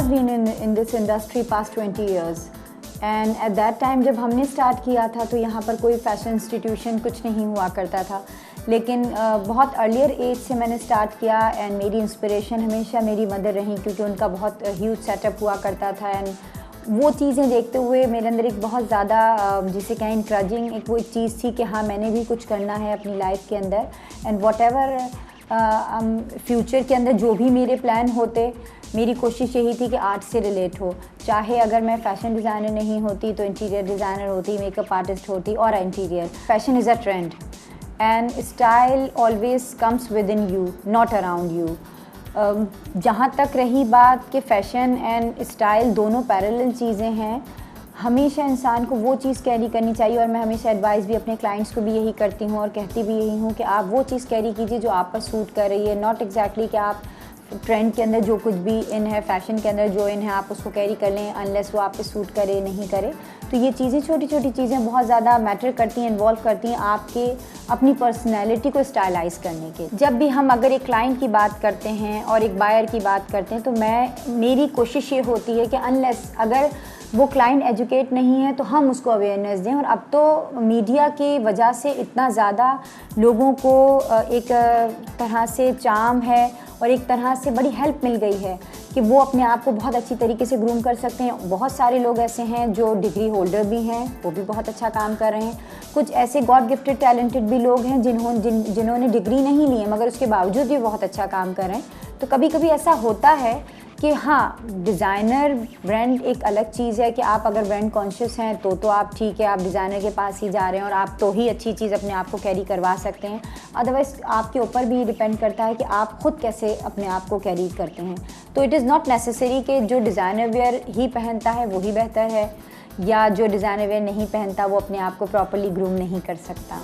been in this industry past 20 years and at that time जब हमने start किया था तो यहाँ पर कोई फैशन इंस्टीट्यूशन कुछ नहीं हुआ करता था, लेकिन बहुत अर्लियर एज से मैंने स्टार्ट किया एंड मेरी इंस्पिरेशन हमेशा मेरी मदर रही क्योंकि उनका बहुत ह्यूज सेटअप हुआ करता था एंड वो चीज़ें देखते हुए मेरे अंदर एक बहुत ज़्यादा जिसे कहें इंकरेजिंग एक वो एक चीज़ थी कि हाँ मैंने भी कुछ करना है अपनी लाइफ के अंदर एंड वॉट एवर फ्यूचर के अंदर जो भी मेरे प्लान होते मेरी कोशिश यही थी कि आर्ट से रिलेट हो, चाहे अगर मैं फैशन डिज़ाइनर नहीं होती तो इंटीरियर डिज़ाइनर होती, मेकअप आर्टिस्ट होती और interior. Fashion is a trend and style always comes with in you not around you. जहाँ तक रही बात कि फ़ैशन एंड स्टाइल दोनों पैरेलल चीज़ें हैं, हमेशा इंसान को वो चीज़ कैरी करनी चाहिए और मैं हमेशा एडवाइस भी अपने क्लाइंट्स को भी यही करती हूँ और कहती भी यही हूँ कि आप वो चीज़ कैरी कीजिए जो आप पर सूट कर रही है, नॉट एग्जैक्टली कि आप ट्रेंड के अंदर जो कुछ भी इन है, फैशन के अंदर जो इन है आप उसको कैरी कर लें अनलेस वो आप पे सूट करे नहीं करे। तो ये चीज़ें छोटी छोटी चीज़ें बहुत ज़्यादा मैटर करती हैं, इन्वॉल्व करती हैं आपके अपनी पर्सनैलिटी को स्टाइलाइज करने के। जब भी हम अगर एक क्लाइंट की बात करते हैं और एक बायर की बात करते हैं तो मेरी कोशिश ये होती है कि अनलेस अगर वो क्लाइंट एजुकेट नहीं है तो हम उसको अवेयरनेस दें। और अब तो मीडिया की वजह से इतना ज़्यादा लोगों को एक तरह से चार्म है और एक तरह से बड़ी हेल्प मिल गई है कि वो अपने आप को बहुत अच्छी तरीके से ग्रूम कर सकते हैं। बहुत सारे लोग ऐसे हैं जो डिग्री होल्डर भी हैं, वो भी बहुत अच्छा काम कर रहे हैं। कुछ ऐसे गॉड गिफ्टेड टैलेंटेड भी लोग हैं जिन्होंने डिग्री नहीं ली है मगर उसके बावजूद भी बहुत अच्छा काम कर रहे हैं। तो कभी कभी ऐसा होता है कि हाँ, डिज़ाइनर ब्रांड एक अलग चीज़ है कि आप अगर ब्रांड कॉन्शियस हैं तो आप ठीक है, आप डिज़ाइनर के पास ही जा रहे हैं और आप तो ही अच्छी चीज़ अपने आप को कैरी करवा सकते हैं। अदरवाइज़ आपके ऊपर भी डिपेंड करता है कि आप खुद कैसे अपने आप को कैरी करते हैं। तो इट इज़ नॉट नेसेसरी कि जो डिज़ाइनर वेयर ही पहनता है वही बेहतर है या जो डिज़ाइनर वेयर नहीं पहनता वो अपने आप को प्रॉपर्ली ग्रूम नहीं कर सकता।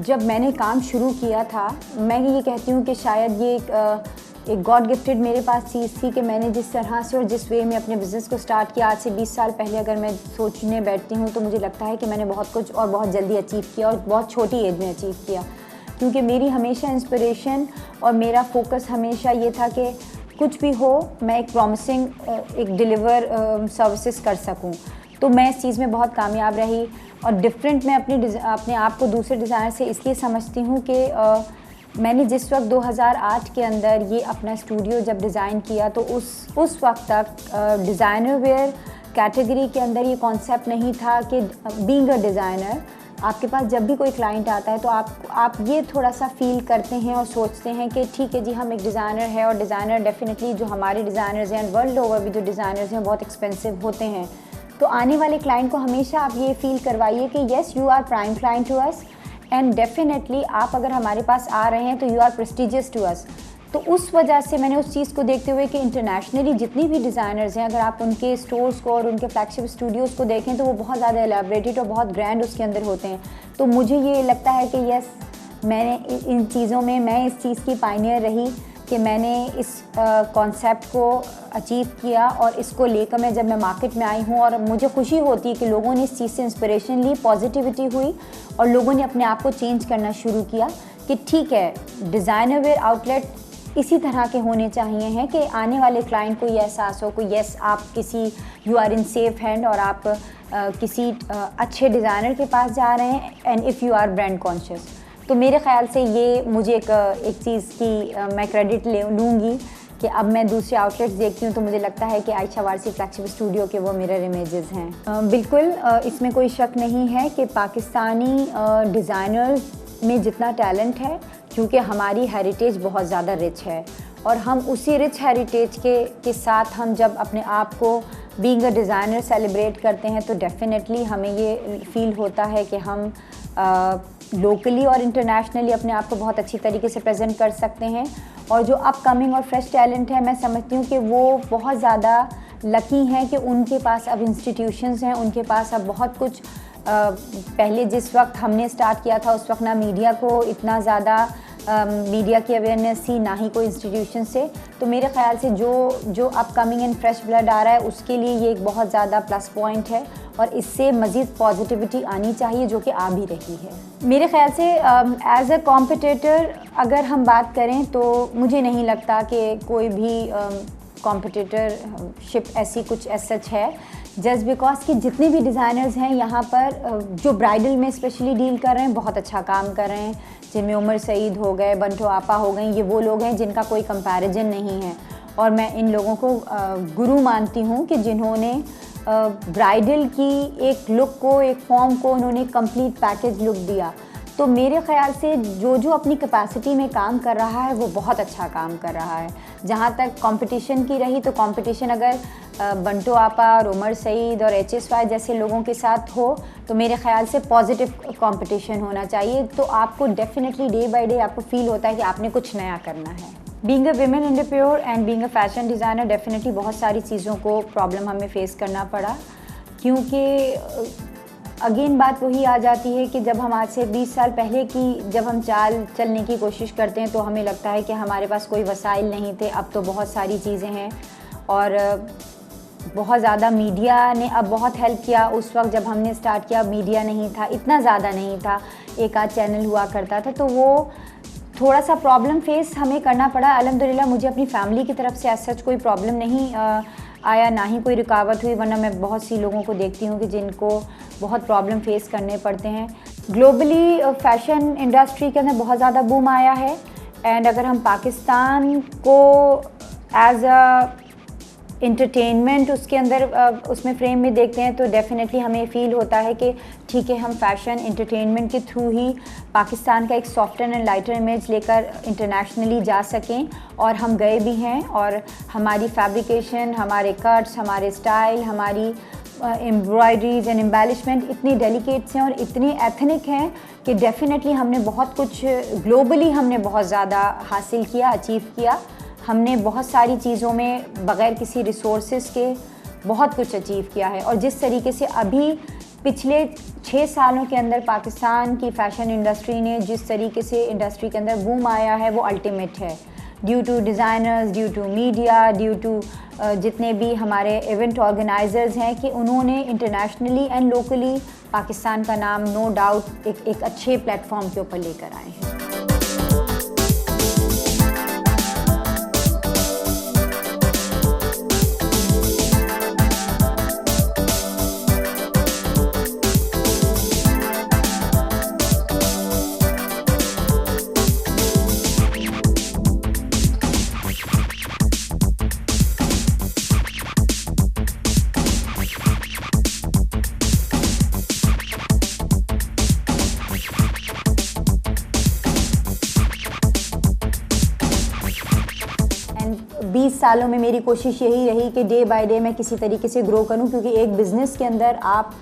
जब मैंने काम शुरू किया था मैं ये कहती हूँ कि शायद ये एक गॉड गिफ्टेड मेरे पास चीज़ थी कि मैंने जिस तरह से और जिस वे में अपने बिज़नेस को स्टार्ट किया। आज से 20 साल पहले अगर मैं सोचने बैठती हूँ तो मुझे लगता है कि मैंने बहुत कुछ और बहुत जल्दी अचीव किया और बहुत छोटी एज में अचीव किया, क्योंकि मेरी हमेशा इंस्पिरेशन और मेरा फोकस हमेशा ये था कि कुछ भी हो मैं एक प्रॉमिसिंग एक डिलीवर सर्विसेज कर सकूँ। तो मैं इस चीज़ में बहुत कामयाब रही और डिफरेंट मैं अपने आप को दूसरे डिज़ाइनर से इसलिए समझती हूँ कि मैंने जिस वक्त 2008 के अंदर ये अपना स्टूडियो जब डिज़ाइन किया तो उस वक्त तक डिज़ाइनर वेयर कैटेगरी के अंदर ये कॉन्सेप्ट नहीं था कि बीइंग अ डिज़ाइनर आपके पास जब भी कोई क्लाइंट आता है तो आप ये थोड़ा सा फील करते हैं और सोचते हैं कि ठीक है जी हम एक डिज़ाइनर है और डिज़ाइनर डेफिनेटली जो हमारे डिज़ाइनर्स हैं वर्ल्ड ओवर भी जो डिज़ाइनर्स हैं बहुत एक्सपेंसिव होते हैं। तो आने वाले क्लाइंट को हमेशा आप ये फील करवाइए कि yes you are prime client to us and definitely आप अगर हमारे पास आ रहे हैं तो you are prestigious to us. तो उस वजह से मैंने उस चीज़ को देखते हुए कि इंटरनेशनली जितनी भी डिज़ाइनर्स हैं अगर आप उनके स्टोर्स को और उनके फ्लैगशिप स्टूडियोज़ को देखें तो वो बहुत ज़्यादा एलैबोरेटेड और बहुत ग्रैंड उसके अंदर होते हैं। तो मुझे ये लगता है कि येस मैंने इन चीज़ों में मैं इस चीज़ की पायनियर रही कि मैंने इस कॉन्सेप्ट को अचीव किया और इसको लेकर मैं जब मैं मार्केट में आई हूँ और मुझे खुशी होती है कि लोगों ने इस चीज़ से इंस्पिरेशन ली, पॉजिटिविटी हुई और लोगों ने अपने आप को चेंज करना शुरू किया कि ठीक है, डिज़ाइनर वेयर आउटलेट इसी तरह के होने चाहिए हैं कि आने वाले क्लाइंट को ये एहसास हो कि यस, आप किसी you are in safe hand और आप किसी अच्छे डिज़ाइनर के पास जा रहे हैं, and if you are brand conscious. तो मेरे ख़्याल से ये मुझे एक चीज़ की मैं क्रेडिट लूँगी कि अब मैं दूसरे आउटलेट्स देखती हूँ तो मुझे लगता है कि आयशा वारसी फ्लैगशिप स्टूडियो के वो मिरर इमेजेस हैं। बिल्कुल, इसमें कोई शक नहीं है कि पाकिस्तानी डिज़ाइनर्स में जितना टैलेंट है, क्योंकि हमारी हेरिटेज बहुत ज़्यादा रिच है और हम उसी रिच हेरिटेज के साथ हम जब अपने आप को बीइंग अ डिज़ाइनर सेलिब्रेट करते हैं तो डेफिनेटली हमें ये फील होता है कि हम लोकली और इंटरनेशनली अपने आप को बहुत अच्छी तरीके से प्रेजेंट कर सकते हैं। और जो अपकमिंग और फ्रेश टैलेंट है, मैं समझती हूँ कि वो बहुत ज़्यादा लकी हैं कि उनके पास अब इंस्टीट्यूशंस हैं, उनके पास अब बहुत कुछ पहले जिस वक्त हमने स्टार्ट किया था उस वक्त ना मीडिया को इतना ज़्यादा मीडिया की अवेयरनेस थी, ना ही कोई इंस्टीट्यूशन से। तो मेरे ख़्याल से जो अपकमिंग एंड फ्रेश ब्लड आ रहा है उसके लिए ये एक बहुत ज़्यादा प्लस पॉइंट है और इससे मज़ीद पॉजिटिविटी आनी चाहिए, जो कि आ भी रही है। मेरे ख़्याल से एज अ कॉम्पिटिटर अगर हम बात करें तो मुझे नहीं लगता कि कोई भी कॉम्पिटिटरशिप ऐसी कुछ एज सच है, जस्ट बिकॉज कि जितने भी डिज़ाइनर्स हैं यहाँ पर जो ब्राइडल में स्पेशली डील कर रहे हैं बहुत अच्छा काम कर रहे हैं, जिनमें उमर सईद हो गए, बंटो आपा हो गई, ये वो लोग हैं जिनका कोई कंपैरिजन नहीं है। और मैं इन लोगों को गुरु मानती हूँ कि जिन्होंने ब्राइडल की एक लुक को, एक फॉर्म को उन्होंने कंप्लीट पैकेज लुक दिया। तो मेरे ख़्याल से जो अपनी कैपेसिटी में काम कर रहा है वो बहुत अच्छा काम कर रहा है। जहाँ तक कंपटीशन की रही तो कंपटीशन अगर बंटो आपा और उमर सईद और HSY जैसे लोगों के साथ हो तो मेरे ख़्याल से पॉजिटिव कंपटीशन होना चाहिए। तो आपको डेफिनेटली डे बाय डे आपको फील होता है कि आपने कुछ नया करना है। Being a women entrepreneur and being a fashion designer definitely बहुत सारी चीज़ों को प्रॉब्लम हमें फेस करना पड़ा, क्योंकि अगेन बात वही आ जाती है कि जब हम आज से 20 साल पहले की जब हम चाल चलने की कोशिश करते हैं तो हमें लगता है कि हमारे पास कोई वसाइल नहीं थे। अब तो बहुत सारी चीज़ें हैं और बहुत ज़्यादा मीडिया ने अब बहुत हेल्प किया। उस वक्त जब हमने स्टार्ट किया मीडिया नहीं था, इतना ज़्यादा नहीं था, एक आध चैनल हुआ करता था, तो वो थोड़ा सा प्रॉब्लम फेस हमें करना पड़ा। अल्हम्दुलिल्लाह मुझे अपनी फैमिली की तरफ से ऐसा कोई प्रॉब्लम नहीं आया, ना ही कोई रुकावट हुई, वरना मैं बहुत सी लोगों को देखती हूँ कि जिनको बहुत प्रॉब्लम फेस करने पड़ते हैं। ग्लोबली फैशन इंडस्ट्री के अंदर बहुत ज़्यादा बूम आया है एंड अगर हम पाकिस्तान को एज अ इंटरटेनमेंट उसके अंदर उसमें फ्रेम में देखते हैं तो डेफिनेटली हमें फ़ील होता है कि ठीक है, हम फैशन इंटरटेनमेंट के थ्रू ही पाकिस्तान का एक सॉफ्टर एंड लाइटर इमेज लेकर इंटरनेशनली जा सकें, और हम गए भी हैं। और हमारी फैब्रिकेशन, हमारे कट्स, हमारे स्टाइल, हमारी एम्ब्रॉयडरीज एंड एम्बेलिशमेंट इतनी डेलिकेट्स हैं और इतनी एथनिक हैं कि डेफिनेटली हमने बहुत कुछ ग्लोबली हमने बहुत ज़्यादा हासिल किया, अचीव किया। हमने बहुत सारी चीज़ों में बग़ैर किसी रिसोर्सेज के बहुत कुछ अचीव किया है। और जिस तरीके से अभी पिछले 6 सालों के अंदर पाकिस्तान की फ़ैशन इंडस्ट्री ने जिस तरीके से इंडस्ट्री के अंदर बूम आया है वो अल्टीमेट है, due to designers, due to media, due to जितने भी हमारे इवेंट ऑर्गेनाइजर्स हैं कि उन्होंने इंटरनेशनली एंड लोकली पाकिस्तान का नाम नो डाउट एक अच्छे प्लेटफॉर्म के ऊपर लेकर आए हैं। सालों में मेरी कोशिश यही रही कि डे बाय डे मैं किसी तरीके से ग्रो करूं, क्योंकि एक बिज़नेस के अंदर आप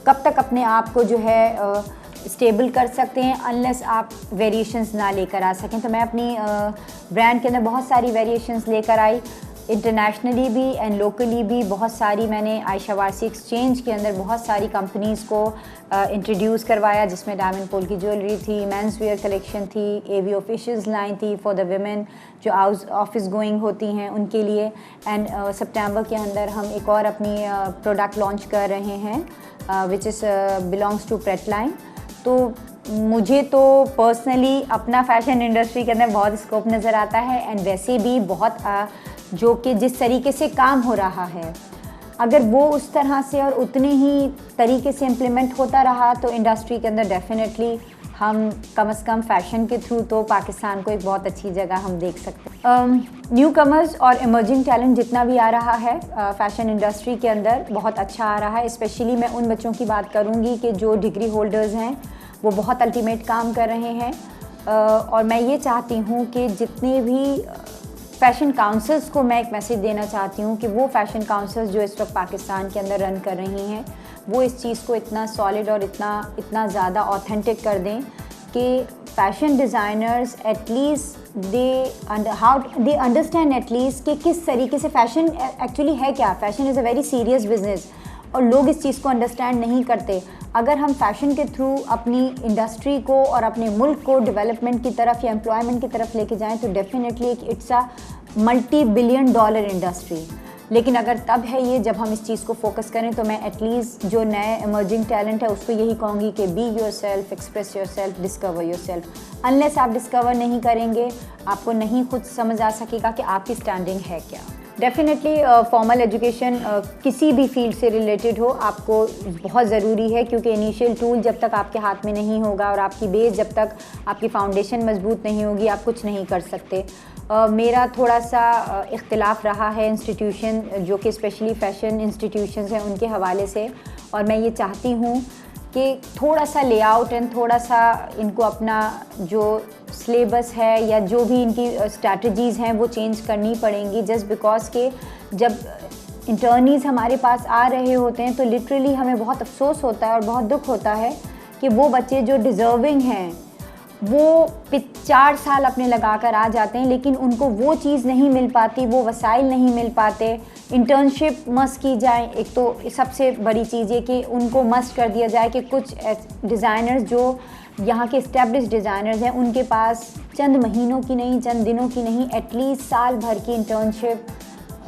कब तक अपने आप को जो है स्टेबल कर सकते हैं अनलेस आप वेरिएशंस ना लेकर आ सकें। तो मैं अपनी ब्रांड के अंदर बहुत सारी वेरिएशंस लेकर आई, इंटरनेशनली भी एंड लोकली भी बहुत सारी। मैंने आयशा वारसी एक्सचेंज के अंदर बहुत सारी कंपनीज़ को इंट्रोड्यूस करवाया, जिसमें डायमंड पोल की ज्वेलरी थी, मेंस वेयर कलेक्शन थी, AV ऑफिशियल्स लाइन थी फॉर द विमेन जो ऑफिस गोइंग होती हैं उनके लिए। एंड सितंबर के अंदर हम एक और अपनी प्रोडक्ट लॉन्च कर रहे हैं which is belongs to pret line. तो मुझे तो पर्सनली अपना फैशन इंडस्ट्री के अंदर बहुत स्कोप नज़र आता है, एंड वैसे भी बहुत जो कि जिस तरीके से काम हो रहा है, अगर वो उस तरह से और उतने ही तरीके से इम्प्लीमेंट होता रहा तो इंडस्ट्री के अंदर डेफिनेटली हम कम से कम फैशन के थ्रू तो पाकिस्तान को एक बहुत अच्छी जगह हम देख सकते हैं। न्यू कमर्स और इमर्जिंग टैलेंट जितना भी आ रहा है फैशन इंडस्ट्री के अंदर बहुत अच्छा आ रहा है। स्पेशली मैं उन बच्चों की बात करूँगी कि जो डिग्री होल्डर्स हैं, वो बहुत अल्टीमेट काम कर रहे हैं। और मैं ये चाहती हूँ कि जितने भी फ़ैशन काउंसिल्स को मैं एक मैसेज देना चाहती हूँ कि वो फ़ैशन काउंसिल्स जो इस वक्त पाकिस्तान के अंदर रन कर रही हैं, वो इस चीज़ को इतना सॉलिड और इतना ज़्यादा ऑथेंटिक कर दें कि fashion designers at least they understand at least कि किस तरीके से फ़ैशन एक्चुअली है क्या। Fashion is a very serious business और लोग इस चीज़ को अंडरस्टैंड नहीं करते। अगर हम फैशन के थ्रू अपनी इंडस्ट्री को और अपने मुल्क को डेवलपमेंट की तरफ या एम्प्लॉयमेंट की तरफ लेके जाएं तो definitely it's a multi-billion dollar industry. लेकिन अगर तब है ये जब हम इस चीज़ को फोकस करें, तो मैं एटलीस्ट जो नए इमर्जिंग टैलेंट है उसको यही कहूँगी कि be your self, express your self, discover your self. Unless आप डिस्कवर नहीं करेंगे, आपको नहीं खुद समझ आ सकेगा कि आपकी स्टैंडिंग है क्या। डेफिनेटली फॉर्मल एजुकेशन किसी भी फील्ड से रिलेटेड हो आपको बहुत ज़रूरी है, क्योंकि इनिशियल टूल जब तक आपके हाथ में नहीं होगा और आपकी बेस जब तक आपकी फाउंडेशन मजबूत नहीं होगी, आप कुछ नहीं कर सकते। मेरा थोड़ा सा इख्तिलाफ रहा है इंस्टीट्यूशन जो कि स्पेशली फ़ैशन इंस्टीट्यूशंस हैं उनके हवाले से, और मैं ये चाहती हूँ कि थोड़ा सा लेआउट एंड थोड़ा सा इनको अपना जो सिलेबस है या जो भी इनकी स्ट्रैटेजीज़ हैं वो चेंज करनी पड़ेंगी। जस्ट बिकॉज के जब इंटर्नीज़ हमारे पास आ रहे होते हैं तो लिटरली हमें बहुत अफसोस होता है और बहुत दुख होता है कि वो बच्चे जो डिज़र्विंग हैं वो 4 साल अपने लगा कर आ जाते हैं, लेकिन उनको वो चीज़ नहीं मिल पाती, वो वसाइल नहीं मिल पाते। इंटर्नशिप मस्ट की जाए, एक तो सबसे बड़ी चीज़ ये कि उनको मस्ट कर दिया जाए कि कुछ डिज़ाइनर्स जो यहाँ के इस्टेब्लिश डिज़ाइनर्स हैं उनके पास चंद महीनों की नहीं, चंद दिनों की नहीं, एटलीस्ट साल भर की इंटर्नशिप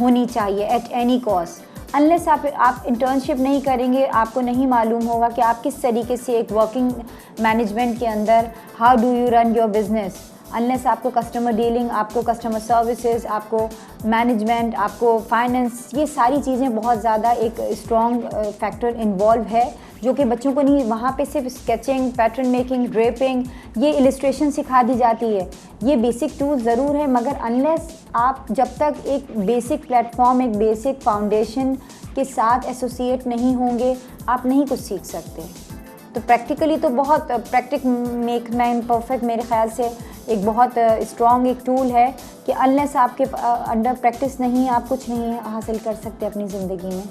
होनी चाहिए एट एनी कॉस्ट। अनलेस आप इंटर्नशिप नहीं करेंगे, आपको नहीं मालूम होगा कि आप किस तरीके से एक वर्किंग मैनेजमेंट के अंदर how do you run your business. Unless आपको कस्टमर डीलिंग, आपको कस्टमर सर्विसेज, आपको मैनेजमेंट, आपको फाइनेंस, ये सारी चीज़ें बहुत ज़्यादा एक स्ट्रॉन्ग फैक्टर इन्वॉल्व है जो कि बच्चों को नहीं। वहाँ पे सिर्फ स्केचिंग, पैटर्न मेकिंग, ड्रेपिंग, ये इलस्ट्रेशन सिखा दी जाती है। ये बेसिक टूल ज़रूर है, मगर अनलेस आप जब तक एक बेसिक प्लेटफॉर्म, एक बेसिक फाउंडेशन के साथ एसोसिएट नहीं होंगे, आप नहीं कुछ सीख सकते। तो प्रैक्टिकली तो बहुत मेक मैन परफेक्ट मेरे ख्याल से एक बहुत स्ट्रॉन्ग एक टूल है कि अनलेस आपके अंडर प्रैक्टिस नहीं, आप कुछ नहीं हासिल कर सकते अपनी ज़िंदगी में।